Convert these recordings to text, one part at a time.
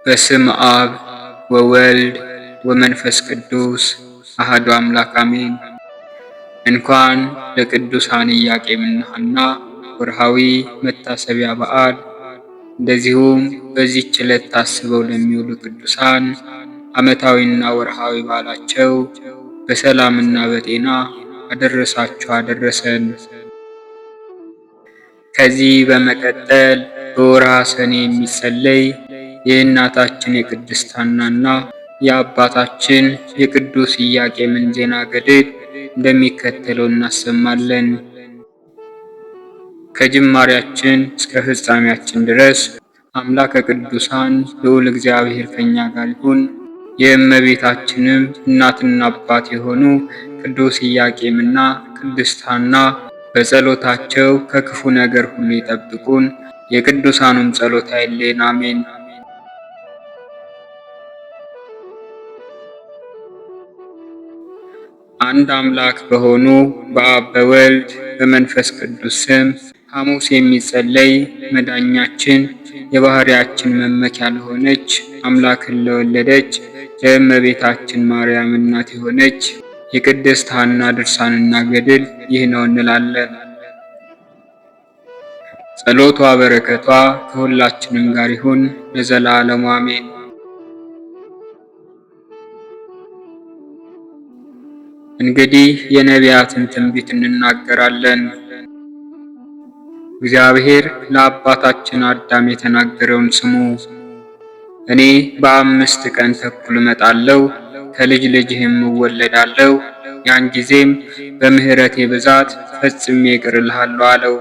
በስም አብ ወወልድ ወመንፈስ ቅዱስ አሐዱ አምላክ አሜን። እንኳን ለቅዱሳን ኢያቄምና ሐና ወርሃዊ መታሰቢያ በዓል እንደዚሁም በዚህች ዕለት ታስበው ለሚውሉ ቅዱሳን ዓመታዊና ወርሃዊ በዓላቸው በሰላምና በጤና አደረሳችሁ አደረሰን። ከዚህ በመቀጠል በወርሃ ሰኔ የሚጸለይ የእናታችን የቅድስት ሐናና የአባታችን የቅዱስ ኢያቄምን ዜና ገድል እንደሚከተለው እናሰማለን። ከጅማሬያችን እስከ ፍጻሜያችን ድረስ አምላከ ቅዱሳን ልዑል እግዚአብሔር ከኛ ጋር ይሁን። የእመቤታችንም እናትና አባት የሆኑ ቅዱስ ኢያቄምና ቅድስት ሐና በጸሎታቸው ከክፉ ነገር ሁሉ ይጠብቁን። የቅዱሳኑም ጸሎት አይለየን። አሜን። አንድ አምላክ በሆኑ በአብ በወልድ በመንፈስ ቅዱስ ስም ሐሙስ የሚጸለይ መዳኛችን የባህሪያችን መመኪያ ለሆነች አምላክን ለወለደች ለእመቤታችን ማርያም እናት የሆነች የቅድስት ሐና ድርሳንና ገድል ይህ ነው እንላለን። ጸሎቷ በረከቷ ከሁላችንም ጋር ይሁን ለዘላለሙ አሜን። እንግዲህ የነቢያትን ትንቢት እንናገራለን። እግዚአብሔር ለአባታችን አዳም የተናገረውን ስሙ። እኔ በ5 ቀን ተኩል እመጣለሁ፣ ከልጅ ልጅህም እወለዳለሁ፣ ያን ጊዜም በምሕረቴ ብዛት ፈጽሜ ይቅር እልሃለሁ አለው።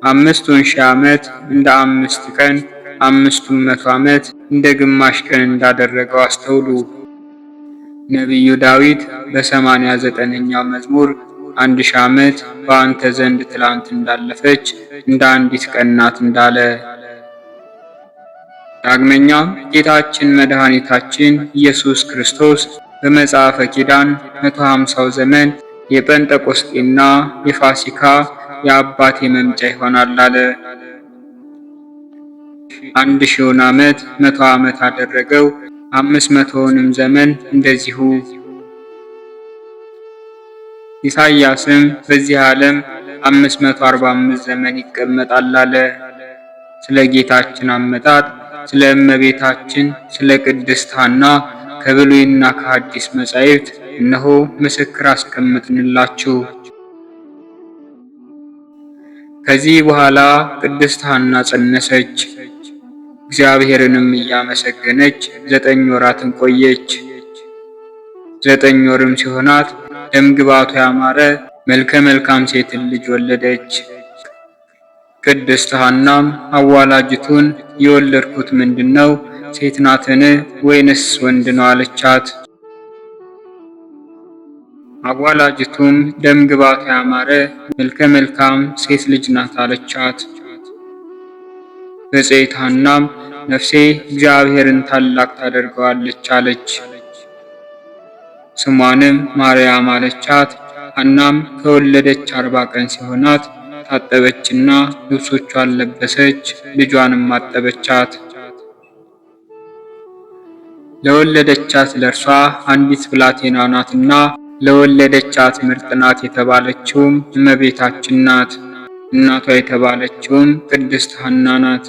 5,000 ዓመት እንደ 5 ቀን 500 ዓመት እንደ ግማሽ ቀን እንዳደረገው አስተውሉ። ነቢዩ ዳዊት በ89ኛው መዝሙር 1000 ዓመት በአንተ ዘንድ ትላንት እንዳለፈች እንደ አንዲት ቀን ናት እንዳለ። ዳግመኛም ጌታችን መድኃኒታችን ኢየሱስ ክርስቶስ በመጽሐፈ ኪዳን 150ው ዘመን የጴንጠቆስጤና የፋሲካ የአባቴ መምጫ ይሆናል አለ። 1000ውን ዓመት 100 ዓመት አደረገው፣ 500ውንም ዘመን እንደዚሁ። ኢሳይያስም በዚህ ዓለም 545 ዘመን ይቀመጣል አለ። ስለ ጌታችን አመጣጥ ስለ እመቤታችን ስለ ቅድስት ሐና ከብሉይና ከሐዲስ መጻሕፍት እነሆ ምስክር አስቀምጥንላችሁ። ከዚህ በኋላ ቅድስት ሐና ጸነሰች፣ እግዚአብሔርንም እያመሰገነች 9 ወራትን ቆየች። 9 ወርም ሲሆናት ደምግባቷ ያማረ መልከ መልካም ሴትን ልጅ ወለደች። ቅድስት ሐናም አዋላጅቱን የወለድኩት ምንድነው? ሴት ናትን ወይንስ ወንድ ነው አለቻት። አዋላጅቱም ደምግባቷ ያማረ መልከ መልካም ሴት ልጅ ናት አለቻት። ብፅዕት ሐናም ነፍሴ እግዚአብሔርን ታላቅ ታደርገዋለች አለች። ስሟንም ማርያም አለቻት። ሐናም ከወለደች 40 ቀን ሲሆናት ታጠበችና ልብሶቿን ለበሰች፣ ልጇንም አጠበቻት። ለወለደቻት ለእርሷ አንዲት ብላቴና ናትና ለወለደቻት ምርጥ ናት የተባለችውም እመቤታችን ናት። እናቷ የተባለችውም ቅድስት ሐና ናት።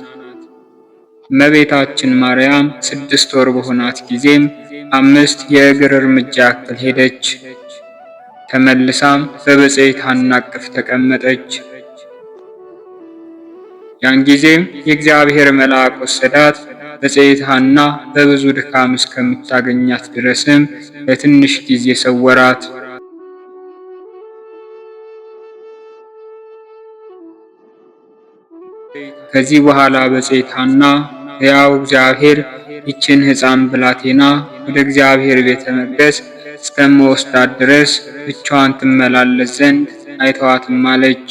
እመቤታችን ማርያም 6 ወር በሆናት ጊዜም 5 የእግር እርምጃ ያክል ሄደች። ተመልሳም በብፅዕት ሐና እቅፍ ተቀመጠች። ያን ጊዜም የእግዚአብሔር መልአክ ወሰዳት። ብፅዕት ሐና በብዙ ድካም እስከምታገኛት ድረስም ለትንሽ ጊዜ ሰወራት። ከዚህ በኋላ ብፅዕት ሐና ሕያው እግዚአብሔር ይችን ሕፃን ብላቴና ወደ እግዚአብሔር ቤተ መቅደስ እስከምወስዳት ድረስ ብቻዋን ትመላለስ ዘንድ አይተዋትም አለች።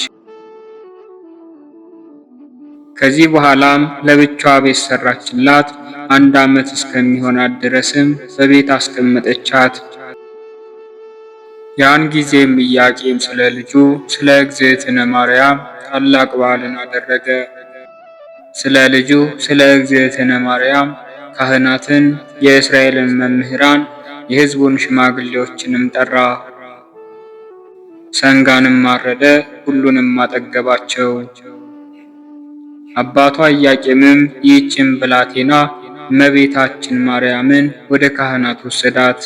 ከዚህ በኋላም ለብቻዋ ቤት ሰራችላት። 1 ዓመት እስከሚሆናት ድረስም በቤት አስቀመጠቻት። ያን ጊዜም ኢያቄም ስለ ልጁ ስለ እግዝእትነ ማርያም ታላቅ በዓልን አደረገ። ስለ ልጁ ስለ እግዝእትነ ማርያም ካህናትን፣ የእስራኤልን መምህራን፣ የሕዝቡን ሽማግሌዎችንም ጠራ። ሰንጋንም አረደ፣ ሁሉንም አጠገባቸው። አባቷ ኢያቄምም ይህችን ብላቴና እመቤታችን ማርያምን ወደ ካህናት ወሰዳት።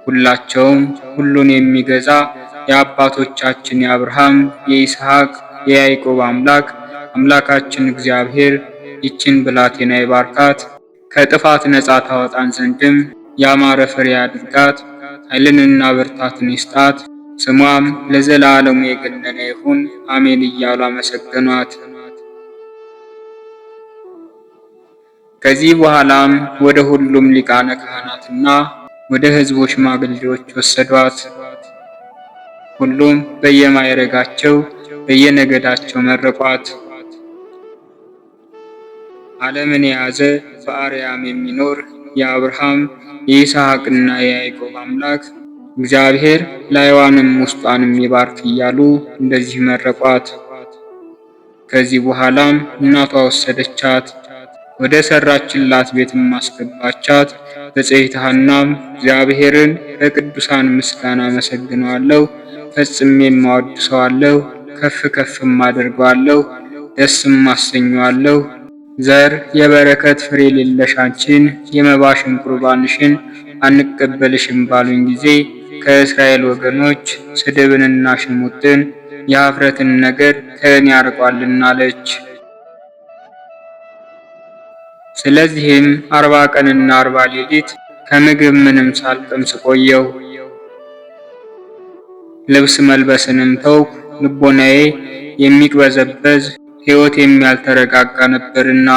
ሁላቸውም ሁሉን የሚገዛ የአባቶቻችን የአብርሃም፣ የይስሐቅ፣ የያዕቆብ አምላክ አምላካችን እግዚአብሔር ይችን ብላቴና ይባርካት፣ ከጥፋት ነፃ ታወጣን ዘንድም ያማረ ፍሬ አድርጋት፣ ኃይልንና ብርታትን ይስጣት፣ ስሟም ለዘላለሙ የገነነ ይሁን አሜን እያሉ አመሰገኗት። ከዚህ በኋላም ወደ ሁሉም ሊቃነ ካህናትና ወደ ሕዝቡ ሽማግሌዎች ወሰዷት። ሁሉም በየማዕረጋቸው በየነገዳቸው መረቋት። ዓለምን የያዘ በአርያም የሚኖር የአብርሃም የይስሐቅና የያዕቆብ አምላክ እግዚአብሔር ላይዋንም ውስጧንም ይባርክ እያሉ እንደዚህ መረቋት። ከዚህ በኋላም እናቷ ወሰደቻት፣ ወደ ሰራችላት ቤትም አስገባቻት። በጽሕተ ሐናም እግዚአብሔርን በቅዱሳን ምስጋና አመሰግነዋለሁ፣ ፈጽሜም አወድሰዋለሁ፣ ከፍ ከፍም አድርገዋለሁ፣ ደስም አሰኘዋለሁ። ዘር የበረከት ፍሬ የሌለሽ አንቺን የመባሽን ቁርባንሽን አንቀበልሽም ባሉኝ ጊዜ ከእስራኤል ወገኖች ስድብንና ሽሙጥን የኀፍረትን ነገር ከእኔ ያርቋልና አለች። ስለዚህም 40 ቀንና 40 ሌሊት ከምግብ ምንም ሳልቀምስ ቆየው። ልብስ መልበስንም ተውኩ፣ ልቦናዬ የሚቅበዘበዝ ሕይወቴም ያልተረጋጋ ነበርና።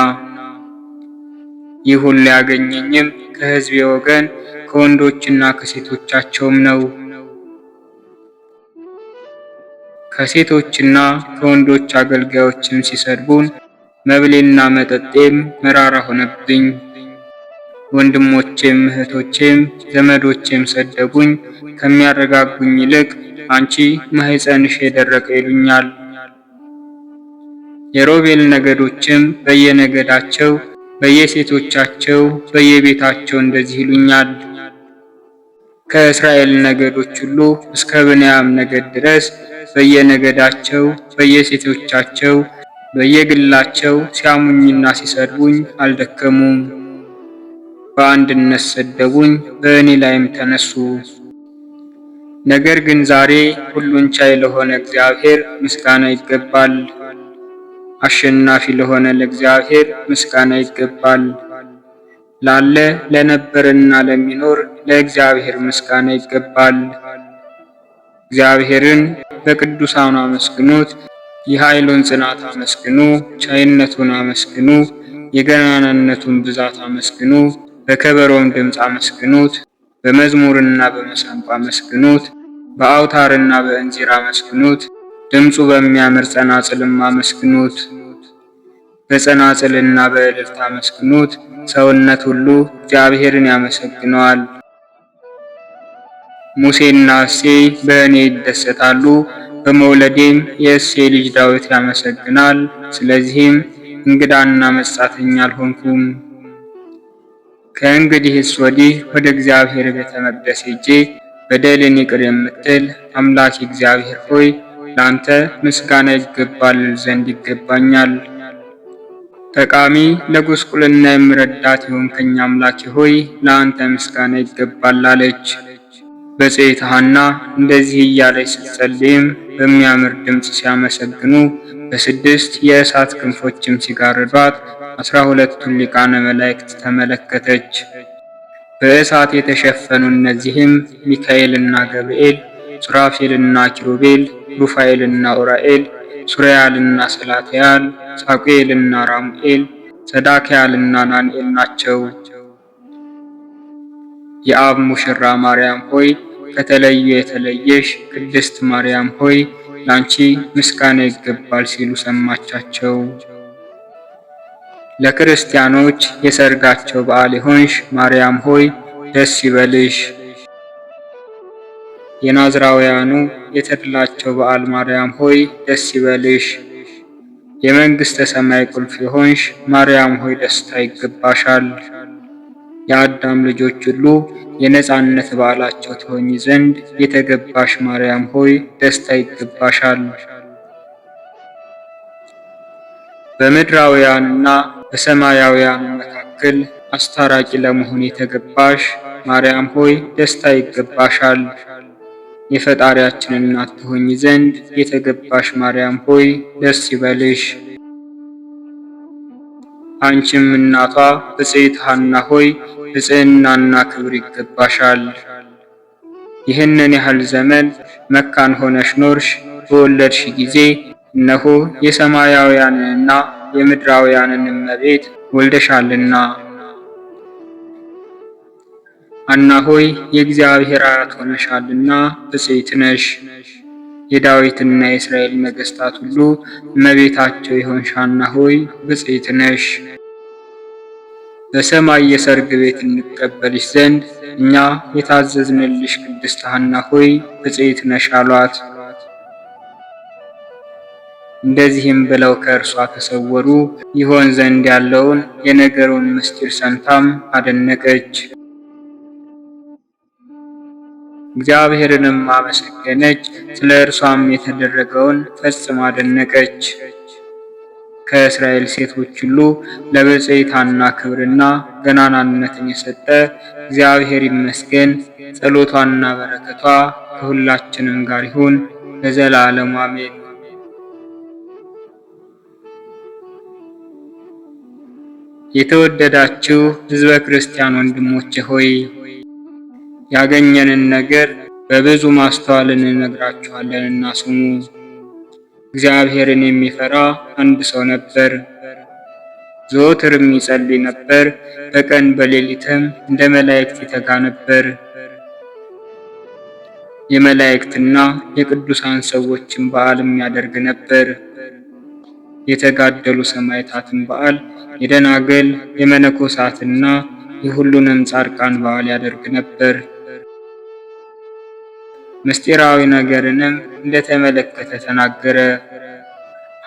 ይህ ሁሉ ያገኘኝም ከሕዝቤ ወገን ከወንዶችና ከሴቶቻቸውም ነው። ከሴቶችና ከወንዶች አገልጋዮችም ሲሰድቡን መብሌና መጠጤም መራራ ሆነብኝ። ወንድሞቼም እህቶቼም ዘመዶቼም ሰደቡኝ። ከሚያረጋጉኝ ይልቅ አንቺ ማኅፀንሽ የደረቀ ይሉኛል። የሮቤል ነገዶችም በየነገዳቸው በየሴቶቻቸው በየቤታቸው እንደዚህ ይሉኛል። ከእስራኤል ነገዶች ሁሉ እስከ ብንያም ነገድ ድረስ በየነገዳቸው በየሴቶቻቸው በየግላቸው ሲያሙኝና ሲሰድቡኝ አልደከሙም። በአንድነት ሰደቡኝ፣ በእኔ ላይም ተነሱ። ነገር ግን ዛሬ ሁሉን ቻይ ለሆነ እግዚአብሔር ምስጋና ይገባል። አሸናፊ ለሆነ ለእግዚአብሔር ምስጋና ይገባል። ላለ ለነበረና ለሚኖር ለእግዚአብሔር ምስጋና ይገባል። እግዚአብሔርን በቅዱሳኑ አመስግኑት፣ የኃይሉን ጽናት አመስግኑ፣ ቻይነቱን አመስግኑ፣ የገናናነቱን ብዛት አመስግኑ፣ በከበሮም ድምፅ አመስግኑት፣ በመዝሙርና በመሰንቆ አመስግኑት፣ በአውታርና በእንዚር አመስግኑት፣ ድምፁ በሚያምር ጸናጽልም አመስግኑት፣ በጸናጽልና በእልልታ አመስግኑት። ሰውነት ሁሉ እግዚአብሔርን ያመሰግነዋል። ሙሴና እሴይ በእኔ ይደሰታሉ፣ በመውለዴም የእሴይ ልጅ ዳዊት ያመሰግናል። ስለዚህም እንግዳና መጻተኛ አልሆንኩም። ከእንግዲህስ ወዲህ ወደ እግዚአብሔር ቤተ መቅደስ ሄጄ በደልን ይቅር የምትል አምላክ እግዚአብሔር ሆይ ለአንተ ምስጋና ይገባል ዘንድ ይገባኛል። ጠቃሚ ለጉስቁልና የምረዳት የሆንከኝ አምላኬ ሆይ ለአንተ ምስጋና ይገባል አለች። በጽሕተ ሐና እንደዚህ እያለች ስትጸልይም በሚያምር ድምፅ ሲያመሰግኑ በ6 የእሳት ክንፎችም ሲጋርዷት 12ቱን ሊቃነ መላእክት ተመለከተች። በእሳት የተሸፈኑ እነዚህም ሚካኤልና ገብርኤል፣ ሱራፌልና ኪሩቤል፣ ሩፋኤልና ኡራኤል፣ ሱሪያልና ሰላትያል፣ ሳቁኤልና ራሙኤል፣ ሰዳክያልና ናንኤል ናቸው። የአብ ሙሽራ ማርያም ሆይ ከተለዩ የተለየሽ ቅድስት ማርያም ሆይ ላንቺ ምስጋና ይገባል ሲሉ ሰማቻቸው። ለክርስቲያኖች የሰርጋቸው በዓል የሆንሽ ማርያም ሆይ ደስ ይበልሽ። የናዝራውያኑ የተድላቸው በዓል ማርያም ሆይ ደስ ይበልሽ። የመንግሥተ ሰማይ ቁልፍ የሆንሽ ማርያም ሆይ ደስታ ይገባሻል። የአዳም ልጆች ሁሉ የነጻነት በዓላቸው ትሆኚ ዘንድ የተገባሽ ማርያም ሆይ ደስታ ይገባሻል። በምድራውያንና በሰማያውያን መካከል አስታራቂ ለመሆን የተገባሽ ማርያም ሆይ ደስታ ይገባሻል። የፈጣሪያችን እናት ትሆኚ ዘንድ የተገባሽ ማርያም ሆይ ደስ ይበልሽ። አንቺም እናቷ ብፅዕት ሐና ሆይ ብፅዕናና ክብር ይገባሻል። ይህንን ያህል ዘመን መካን ሆነሽ ኖርሽ። በወለድሽ ጊዜ እነሆ የሰማያውያንንና የምድራውያንን እመቤት ወልደሻልና። ሐና ሆይ የእግዚአብሔር አያት ሆነሻልና ብፅዕት ነሽ። የዳዊትና የእስራኤል ነገሥታት ሁሉ እመቤታቸው የሆንሽ ሐና ሆይ ብፅዕት ነሽ። በሰማይ የሰርግ ቤት እንቀበልሽ ዘንድ እኛ የታዘዝንልሽ ቅድስት ሐና ሆይ ብፅዕት ነሽ አሏት። እንደዚህም ብለው ከእርሷ ተሰወሩ። ይሆን ዘንድ ያለውን የነገሩን ምስጢር ሰምታም አደነቀች። እግዚአብሔርንም አመሰገነች። ስለ እርሷም የተደረገውን ፈጽማ አደነቀች። ከእስራኤል ሴቶች ሁሉ ለብፅዕት ሐና ክብርና ገናናነትን የሰጠ እግዚአብሔር ይመስገን። ጸሎቷና በረከቷ ከሁላችንም ጋር ይሁን ለዘላለሙ አሜን። የተወደዳችሁ ሕዝበ ክርስቲያን ወንድሞቼ ሆይ ያገኘንን ነገር በብዙ ማስተዋል እንነግራችኋለንና ስሙ። እግዚአብሔርን የሚፈራ አንድ ሰው ነበር። ዘወትርም ይጸልይ ነበር፣ በቀን በሌሊትም እንደ መላእክት ይተጋ ነበር። የመላእክትና የቅዱሳን ሰዎችን በዓልም ያደርግ ነበር። የተጋደሉ ሰማዕታትን በዓል፣ የደናግል የመነኮሳትና የሁሉንም ጻድቃን በዓል ያደርግ ነበር። ምስጢራዊ ነገርንም እንደተመለከተ ተናገረ።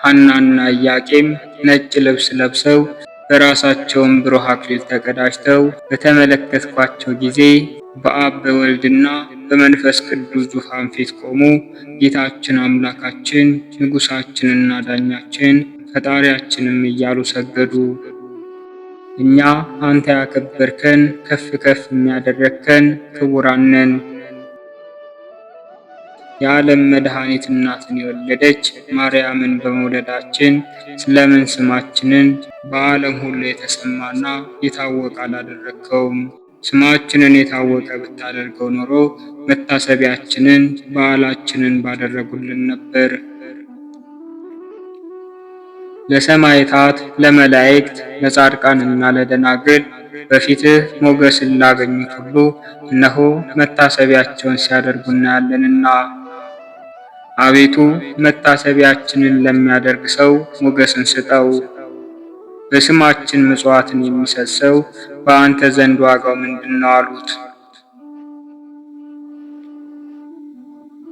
ሐናና ኢያቄም ነጭ ልብስ ለብሰው በራሳቸውም ብሩህ አክሊል ተቀዳጅተው በተመለከትኳቸው ጊዜ በአብ በወልድና በመንፈስ ቅዱስ ዙፋን ፊት ቆሙ። ጌታችን አምላካችን ንጉሣችንና ዳኛችን ፈጣሪያችንም እያሉ ሰገዱ። እኛ አንተ ያከበርከን ከፍ ከፍ የሚያደረግከን ክቡራን ነን። የዓለም መድኃኒት እናትን የወለደች ማርያምን በመውለዳችን ስለምን ስማችንን በዓለም ሁሉ የተሰማና የታወቀ አላደረግከውም? ስማችንን የታወቀ ብታደርገው ኖሮ መታሰቢያችንን በዓላችንን ባደረጉልን ነበር። ለሰማዕታት፣ ለመላእክት፣ ለጻድቃንና ለደናግል በፊትህ ሞገስን ላገኙት ሁሉ እነሆ መታሰቢያቸውን ሲያደርጉ እናያለንና። አቤቱ መታሰቢያችንን ለሚያደርግ ሰው ሞገስን ስጠው። በስማችን ምጽዋትን የሚሰጥ ሰው በአንተ ዘንድ ዋጋው ምንድነው? አሉት።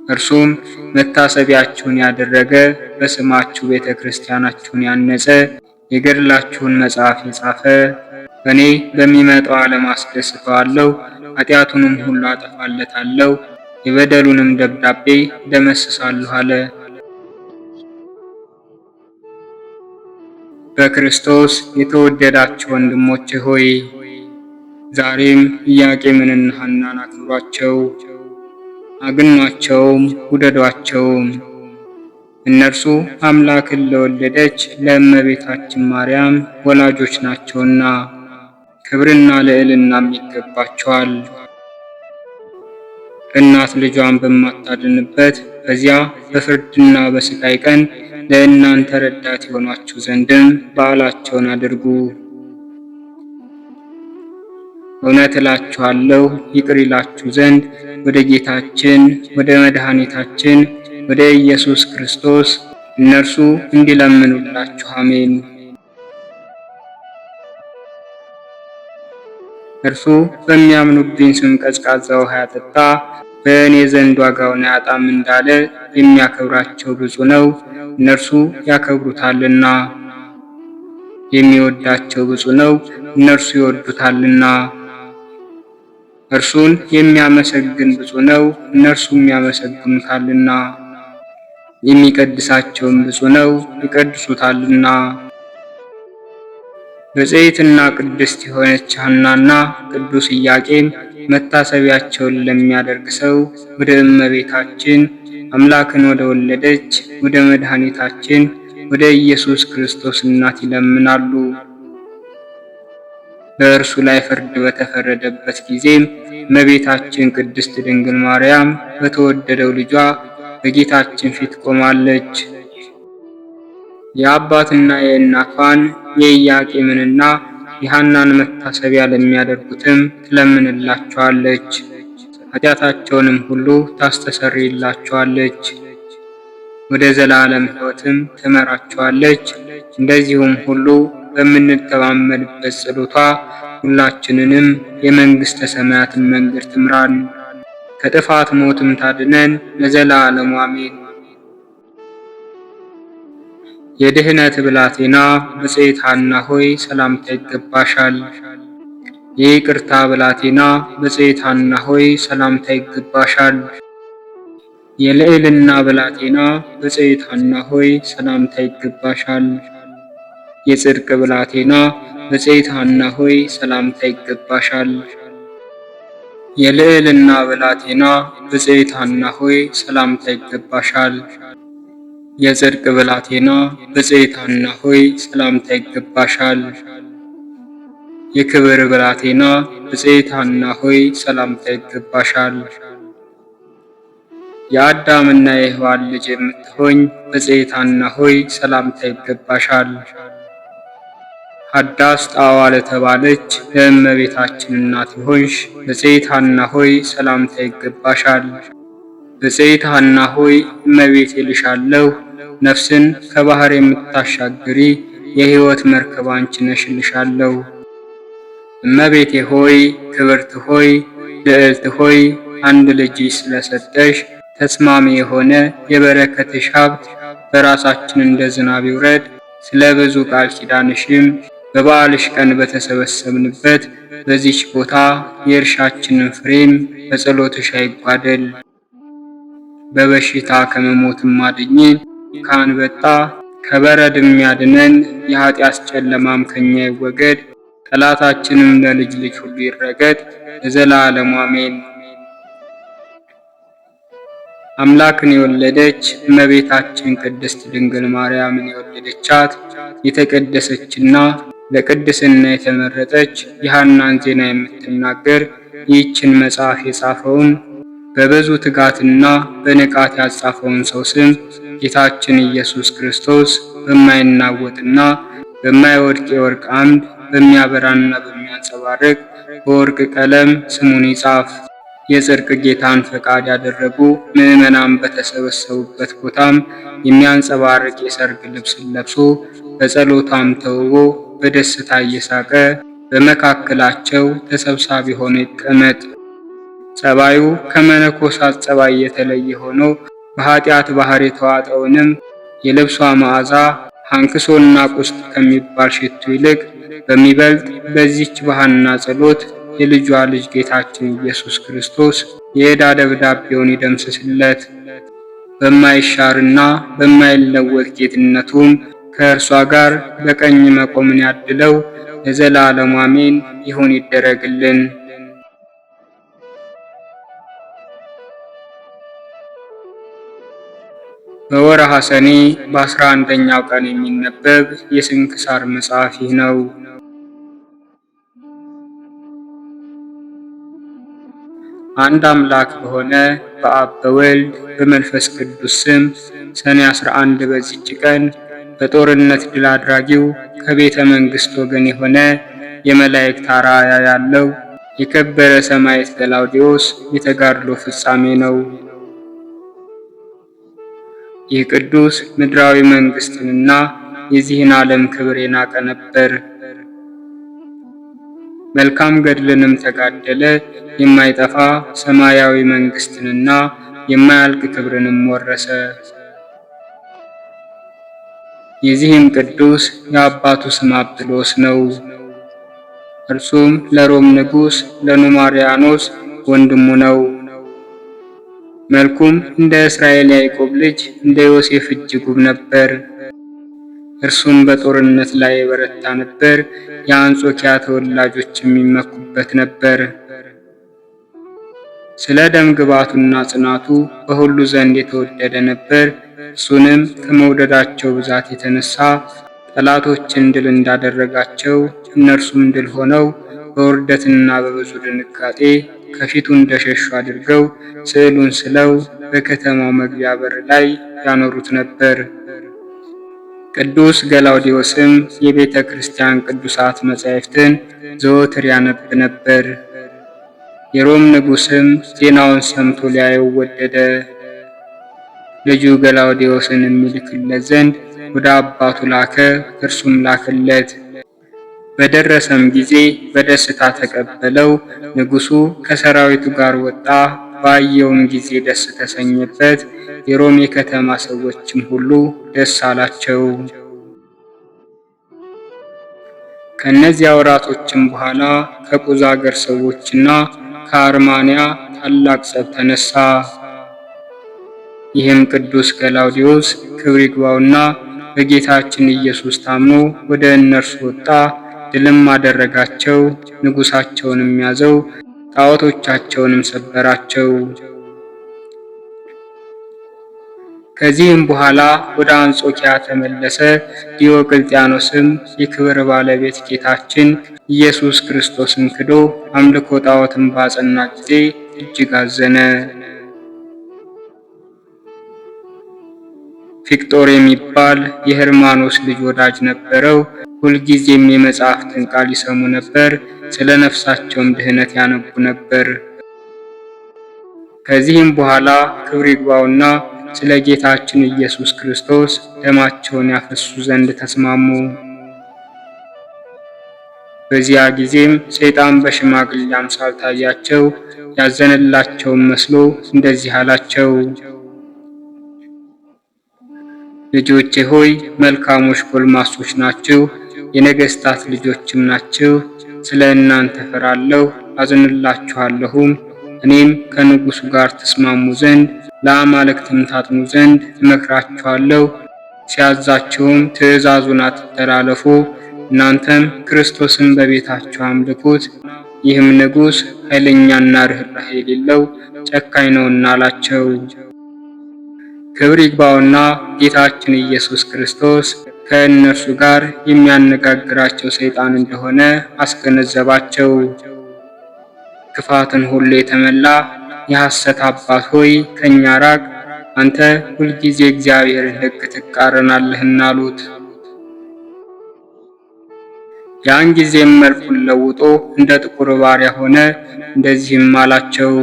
እርሱም መታሰቢያችሁን ያደረገ በስማችሁ ቤተ ክርስቲያናችሁን ያነጸ የገድላችሁን መጽሐፍ የጻፈ እኔ በሚመጣው ዓለም አስደስተዋለሁ፣ ኃጢአቱንም ሁሉ አጠፋለታለሁ፣ የበደሉንም ደብዳቤ ደመስሳለሁ አለ። በክርስቶስ የተወደዳችሁ ወንድሞቼ ሆይ ዛሬም ኢያቄምንና ሐናን አክብሯቸው፣ አግኗቸውም፣ ውደዷቸውም። እነርሱ አምላክን ለወለደች ለእመቤታችን ማርያም ወላጆች ናቸውና ክብርና ልዕልናም ይገባቸዋል። እናት ልጇን በማታድንበት በዚያ በፍርድና በስቃይ ቀን ለእናንተ ረዳት የሆኗችሁ ዘንድም በዓላቸውን አድርጉ። እውነት እላችኋለሁ ይቅር ይላችሁ ዘንድ ወደ ጌታችን ወደ መድኃኒታችን ወደ ኢየሱስ ክርስቶስ እነርሱ እንዲለምኑላችሁ አሜን። እርሱ በሚያምኑብኝ ስም ቀዝቃዛ ውሃ ያጠጣ በእኔ ዘንድ ዋጋውን አያጣም እንዳለ የሚያከብራቸው ብፁዕ ነው፣ እነርሱ ያከብሩታልና። የሚወዳቸው ብፁዕ ነው፣ እነርሱ ይወዱታልና። እርሱን የሚያመሰግን ብፁዕ ነው፣ እነርሱም ያመሰግኑታልና። የሚቀድሳቸውም ብፁዕ ነው፣ ይቀድሱታልና። ብፅዕትና ቅድስት የሆነች ሐናና ቅዱስ ኢያቄም መታሰቢያቸውን ለሚያደርግ ሰው ወደ እመቤታችን አምላክን ወደ ወለደች ወደ መድኃኒታችን ወደ ኢየሱስ ክርስቶስ እናት ይለምናሉ። በእርሱ ላይ ፍርድ በተፈረደበት ጊዜም እመቤታችን ቅድስት ድንግል ማርያም በተወደደው ልጇ በጌታችን ፊት ቆማለች። የአባትና የእናቷን የኢያቄምንና የሐናን መታሰቢያ ለሚያደርጉትም ትለምንላቸዋለች፣ ኃጢአታቸውንም ሁሉ ታስተሰርይላቸዋለች፣ ወደ ዘላለም ሕይወትም ትመራቸዋለች። እንደዚሁም ሁሉ በምንተማመንበት ጸሎቷ ሁላችንንም የመንግሥተ ሰማያትን መንገድ ትምራን፣ ከጥፋት ሞትም ታድነን ለዘላለሙ አሜን። የድህነት ብላቴና ብፅዕት ሐና ሆይ ሰላምታ ይገባሻል። የይቅርታ ብላቴና ብፅዕት ሐና ሆይ ሰላምታ ይገባሻል። የልዕልና ብላቴና ብፅዕት ሐና ሆይ ሰላምታ ይገባሻል። የጽድቅ ብላቴና ብፅዕት ሐና ሆይ ሰላምታ ይገባሻል። የልዕልና ብላቴና ብፅዕት ሐና ሆይ ሰላምታ ይገባሻል። የጽድቅ ብላቴና ብፅዕት ሐና ሆይ ሰላምታ ይገባሻል። የክብር ብላቴና ብፅዕት ሐና ሆይ ሰላምታ ይገባሻል። የአዳምና የሔዋን ልጅ የምትሆኝ ብፅዕት ሐና ሆይ ሰላምታ ይገባሻል። ሀዳስ ጣዋ ለተባለች ለእመቤታችን እናት የሆንሽ ብፅዕት ሐና ሆይ ሰላምታ ይገባሻል። ብፅዕት ሐና ሆይ እመቤቴ እልሻለሁ፣ ነፍስን ከባህር የምታሻግሪ የሕይወት መርከብ አንቺ ነሽ እልሻለሁ። እመቤቴ ሆይ ክብርት ሆይ ልዕልት ሆይ አንድ ልጅሽ ስለሰጠሽ ተስማሚ የሆነ የበረከትሽ ሀብት በራሳችን እንደ ዝናብ ይውረድ። ስለ ብዙ ቃል ኪዳንሽም በበዓልሽ ቀን በተሰበሰብንበት በዚች ቦታ የእርሻችንን ፍሬም በጸሎትሽ አይጓደል። በበሽታ ከመሞትም አድኝን፣ ከአንበጣ ከበረድም ያድነን። የኃጢአት ጨለማም ከኛ ይወገድ፣ ጠላታችንም ለልጅ ልጅ ሁሉ ይረገጥ ለዘላለሙ አሜን። አምላክን የወለደች እመቤታችን ቅድስት ድንግል ማርያምን የወለደቻት የተቀደሰችና ለቅድስና የተመረጠች የሐናን ዜና የምትናገር ይህችን መጽሐፍ የጻፈውን በብዙ ትጋትና በንቃት ያጻፈውን ሰው ስም ጌታችን ኢየሱስ ክርስቶስ በማይናወጥና በማይወድቅ የወርቅ አምድ በሚያበራና በሚያንጸባርቅ በወርቅ ቀለም ስሙን ይጻፍ። የጽድቅ ጌታን ፈቃድ ያደረጉ ምዕመናን በተሰበሰቡበት ቦታም የሚያንጸባርቅ የሰርግ ልብስን ለብሶ በጸሎታም ተውቦ በደስታ እየሳቀ በመካከላቸው ተሰብሳቢ ሆኖ ይቀመጥ። ጸባዩ ከመነኮሳት ጸባይ የተለየ ሆኖ በኃጢአት ባህር የተዋጠውንም የልብሷ መዓዛ አንክሶና ቁስጥ ከሚባል ሽቱ ይልቅ በሚበልጥ በዚች በሐና ጸሎት የልጇ ልጅ ጌታችን ኢየሱስ ክርስቶስ የዕዳ ደብዳቤውን ይደምስስለት። በማይሻርና በማይለወጥ ጌትነቱም ከእርሷ ጋር በቀኝ መቆምን ያድለው ለዘላለሙ አሜን። ይሁን ይደረግልን። በወርሃ ሰኔ በ11ኛው ቀን የሚነበብ የስንክሳር መጽሐፍ ይህ ነው። አንድ አምላክ በሆነ በአብ በወልድ በመንፈስ ቅዱስ ስም ሰኔ 11 በዚች ቀን በጦርነት ድል አድራጊው ከቤተ መንግሥት ወገን የሆነ የመላእክት አርአያ ያለው የከበረ ሰማዕት ገላውዴዎስ የተጋድሎ ፍጻሜ ነው። ይህ ቅዱስ ምድራዊ መንግሥትንና የዚህን ዓለም ክብር የናቀ ነበር። መልካም ገድልንም ተጋደለ። የማይጠፋ ሰማያዊ መንግስትንና የማያልቅ ክብርንም ወረሰ። የዚህም ቅዱስ የአባቱ ስም አጵሎስ ነው። እርሱም ለሮም ንጉሥ ለኑማሪያኖስ ወንድሙ ነው። መልኩም እንደ እስራኤል ያዕቆብ ልጅ እንደ ዮሴፍ እጅግ ውብ ነበር። እርሱም በጦርነት ላይ የበረታ ነበር። የአንጾኪያ ተወላጆች የሚመኩበት ነበር። ስለ ደም ግባቱና ጽናቱ በሁሉ ዘንድ የተወደደ ነበር። እሱንም ከመውደዳቸው ብዛት የተነሳ ጠላቶችን ድል እንዳደረጋቸው እነርሱም ድል ሆነው በውርደትና በብዙ ድንጋጤ ከፊቱ እንደሸሹ አድርገው ስዕሉን ስለው በከተማው መግቢያ በር ላይ ያኖሩት ነበር። ቅዱስ ገላውዴዎስም የቤተ ክርስቲያን ቅዱሳት መጻሕፍትን ዘወትር ያነብ ነበር። የሮም ንጉሥም ዜናውን ሰምቶ ሊያየው ወደደ። ልጁ ገላውዴዎስን የሚልክለት ዘንድ ወደ አባቱ ላከ። እርሱም ላከለት። በደረሰም ጊዜ በደስታ ተቀበለው። ንጉሡ ከሰራዊቱ ጋር ወጣ። ባየውም ጊዜ ደስ ተሰኘበት። የሮም የከተማ ሰዎችም ሁሉ ደስ አላቸው። ከእነዚያ ወራቶችም በኋላ ከቁዛ አገር ሰዎችና ከአርማንያ ታላቅ ጸብ ተነሳ። ይህም ቅዱስ ገላውዴዎስ ክብር ይግባውና በጌታችን ኢየሱስ ታምኖ ወደ እነርሱ ወጣ። ድልም አደረጋቸው። ንጉሳቸውንም ያዘው፣ ጣዖቶቻቸውንም ሰበራቸው። ከዚህም በኋላ ወደ አንጾኪያ ተመለሰ። ዲዮቅልጥያኖስም የክብር ባለቤት ጌታችን ኢየሱስ ክርስቶስን ክዶ አምልኮ ጣዖትን ባጸና ጊዜ እጅግ አዘነ። ፊቅጦር የሚባል የሄርማኖስ ልጅ ወዳጅ ነበረው። ሁልጊዜም የመጽሐፍትን ቃል ይሰሙ ነበር። ስለ ነፍሳቸውም ድህነት ያነቡ ነበር። ከዚህም በኋላ ክብር ይግባውና ስለ ጌታችን ኢየሱስ ክርስቶስ ደማቸውን ያፈሱ ዘንድ ተስማሙ። በዚያ ጊዜም ሰይጣን በሽማግሌ አምሳል ታያቸው። ያዘነላቸውም መስሎ እንደዚህ አላቸው፣ ልጆቼ ሆይ መልካሞች ጎልማሶች ናችሁ፣ የነገሥታት ልጆችም ናችሁ። ስለ እናንተ ፈራለሁ፣ አዝንላችኋለሁም። እኔም ከንጉሡ ጋር ተስማሙ ዘንድ ለአማልክትም ታጥኑ ዘንድ እመክራችኋለሁ። ሲያዛችሁም ትእዛዙን አትተላለፉ። እናንተም ክርስቶስን በቤታችሁ አምልኩት። ይህም ንጉሥ ኃይለኛና ርኅራኄ የሌለው ጨካኝ ነውና አላቸው። ክብር ይግባውና ጌታችን ኢየሱስ ክርስቶስ ከእነርሱ ጋር የሚያነጋግራቸው ሰይጣን እንደሆነ አስገነዘባቸው። ክፋትን ሁሉ የተመላ የሐሰት አባት ሆይ ከእኛ ራቅ፣ አንተ ሁልጊዜ እግዚአብሔርን ሕግ ትቃረናለህና አሉት። ያን ጊዜም መልኩን ለውጦ እንደ ጥቁር ባሪያ ሆነ። እንደዚህም አላቸው፣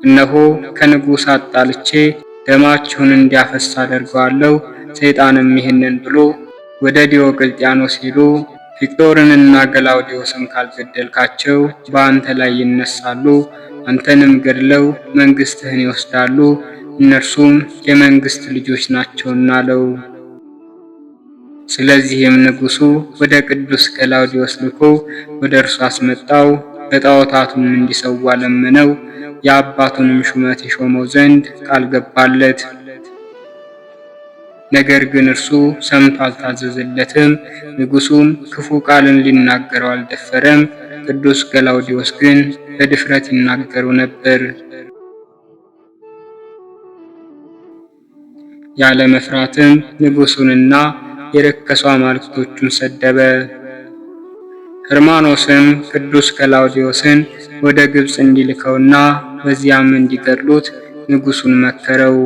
እነሆ ከንጉሥ አጣልቼ ደማችሁን እንዲያፈስ አደርገዋለሁ። ሰይጣንም ይህንን ብሎ ወደ ዲዮቅልጥያኖስ ሄዶ ፊቅጦርንና ገላውዴዎስን ካልገደልካቸው በአንተ ላይ ይነሳሉ፣ አንተንም ገድለው መንግሥትህን ይወስዳሉ፣ እነርሱም የመንግሥት ልጆች ናቸውና አለው። ስለዚህም ንጉሡ ወደ ቅዱስ ገላውዴዎስ ልኮ ወደ እርሱ አስመጣው። በጣዖታቱም እንዲሰዋ ለመነው። የአባቱንም ሹመት የሾመው ዘንድ ቃል ገባለት። ነገር ግን እርሱ ሰምቶ አልታዘዘለትም። ንጉሡም ክፉ ቃልን ሊናገረው አልደፈረም። ቅዱስ ገላውዴዎስ ግን በድፍረት ይናገሩ ነበር። ያለ መፍራትም ንጉሡንና የረከሱ አማልክቶቹን ሰደበ። ሄርማኖስም ቅዱስ ገላውዴዎስን ወደ ግብፅ እንዲልከውና በዚያም እንዲገድሉት ንጉሡን መከረው።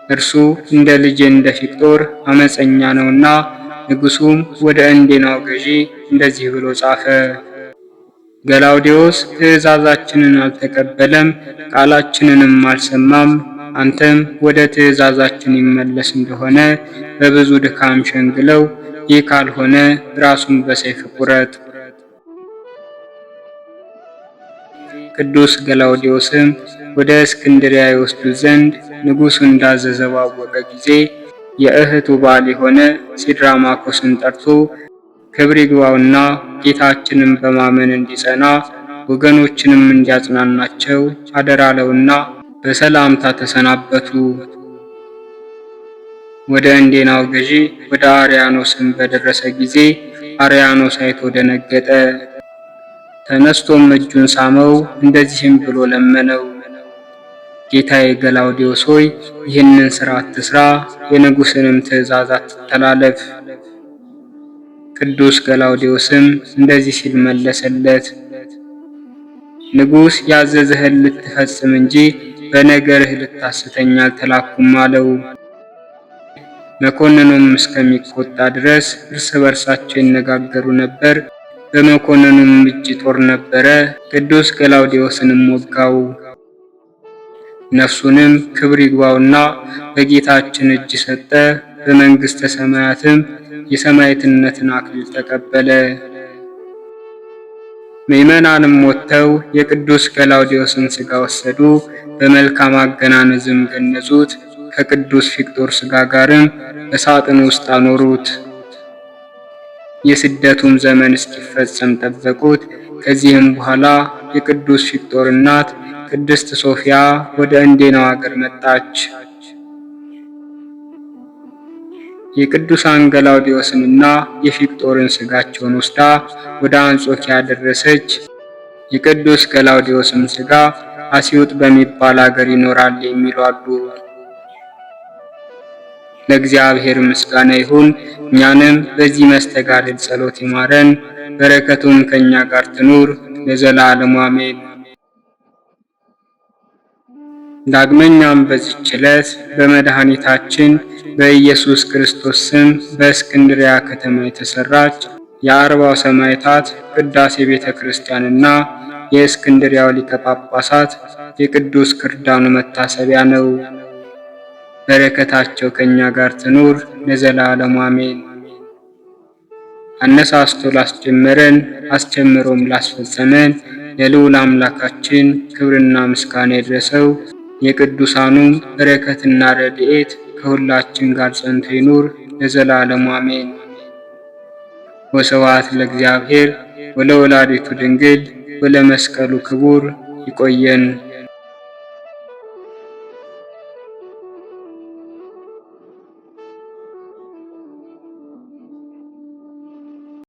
እርሱ እንደ ልጄ እንደ ፊቅጦር አመፀኛ ነውና። ንጉሡም ወደ እንዴናው ገዢ እንደዚህ ብሎ ጻፈ፣ ገላውዴዎስ ትእዛዛችንን አልተቀበለም፣ ቃላችንንም አልሰማም። አንተም ወደ ትእዛዛችን ይመለስ እንደሆነ በብዙ ድካም ሸንግለው ይህ ካልሆነ ራሱን በሰይፍ ቁረጥ። ቅዱስ ገላውዴዎስም ወደ እስክንድርያ ይወስዱት ዘንድ ንጉሡ እንዳዘዘ ባወቀ ጊዜ የእህቱ ባል የሆነ ሲድራማኮስን ጠርቶ ክብር ይግባውና ጌታችንን በማመን እንዲጸና ወገኖችንም እንዲያጽናናቸው አደራለውና በሰላምታ ተሰናበቱ። ወደ እንዴናው ገዢ ወደ አርያኖስም በደረሰ ጊዜ አርያኖስ አይቶ ደነገጠ። ተነስቶም እጁን ሳመው፣ እንደዚህም ብሎ ለመነው። ጌታዬ ገላውዴዎስ ሆይ ይህንን ሥራ አትስራ፣ የንጉሥንም ትእዛዝ አትተላለፍ። ቅዱስ ገላውዴዎስም እንደዚህ ሲል መለሰለት፣ ንጉሥ ያዘዘህን ልትፈጽም እንጂ በነገርህ ልታስተኛ አልተላኩም አለው። መኮንኑም እስከሚቆጣ ድረስ እርስ በርሳቸው ይነጋገሩ ነበር። በመኮንኑም እጅ ጦር ነበረ። ቅዱስ ገላውዴዎስንም ወጋው። ነፍሱንም ክብር ይግባውና በጌታችን እጅ ሰጠ። በመንግሥተ ሰማያትም የሰማዕትነትን አክሊል ተቀበለ። ምዕመናንም ወጥተው የቅዱስ ገላውዴዎስን ሥጋ ወሰዱ። በመልካም አገናነዝም ገነዙት። ከቅዱስ ፊቅጦር ሥጋ ጋርም በሳጥን ውስጥ አኖሩት። የስደቱም ዘመን እስኪፈጸም ጠበቁት። ከዚህም በኋላ የቅዱስ ፊቅጦር እናት ቅድስት ሶፊያ ወደ እንዴናው አገር መጣች። የቅዱሳን ገላውዴዎስንና የፊቅጦርን ሥጋቸውን ወስዳ ወደ አንጾኪያ ደረሰች። የቅዱስ ገላውዴዎስም ሥጋ አስዩጥ በሚባል አገር ይኖራል የሚሉ አሉ። ለእግዚአብሔር ምስጋና ይሁን። እኛንም በዚህ መስተጋድል ጸሎት ይማረን፣ በረከቱም ከኛ ጋር ትኑር ለዘላለሙ አሜን። ዳግመኛም በዚህች ዕለት በመድኃኒታችን በኢየሱስ ክርስቶስ ስም በእስክንድርያ ከተማ የተሰራች የአርባው ሰማዕታት ቅዳሴ ቤተ ክርስቲያንና የእስክንድርያው ሊቀ ጳጳሳት የቅዱስ ክርዳኑ መታሰቢያ ነው። በረከታቸው ከኛ ጋር ትኑር ለዘላለሙ አሜን። አነሳስቶ ላስጀመረን አስጀምሮም ላስፈጸመን ለልዑል አምላካችን ክብርና ምስጋና ይድረሰው። የቅዱሳኑም በረከትና ረድኤት ከሁላችን ጋር ጸንቶ ይኑር ለዘላለሙ አሜን። ወስብሐት ለእግዚአብሔር ወለወላዲቱ ድንግል ወለመስቀሉ ክቡር። ይቆየን።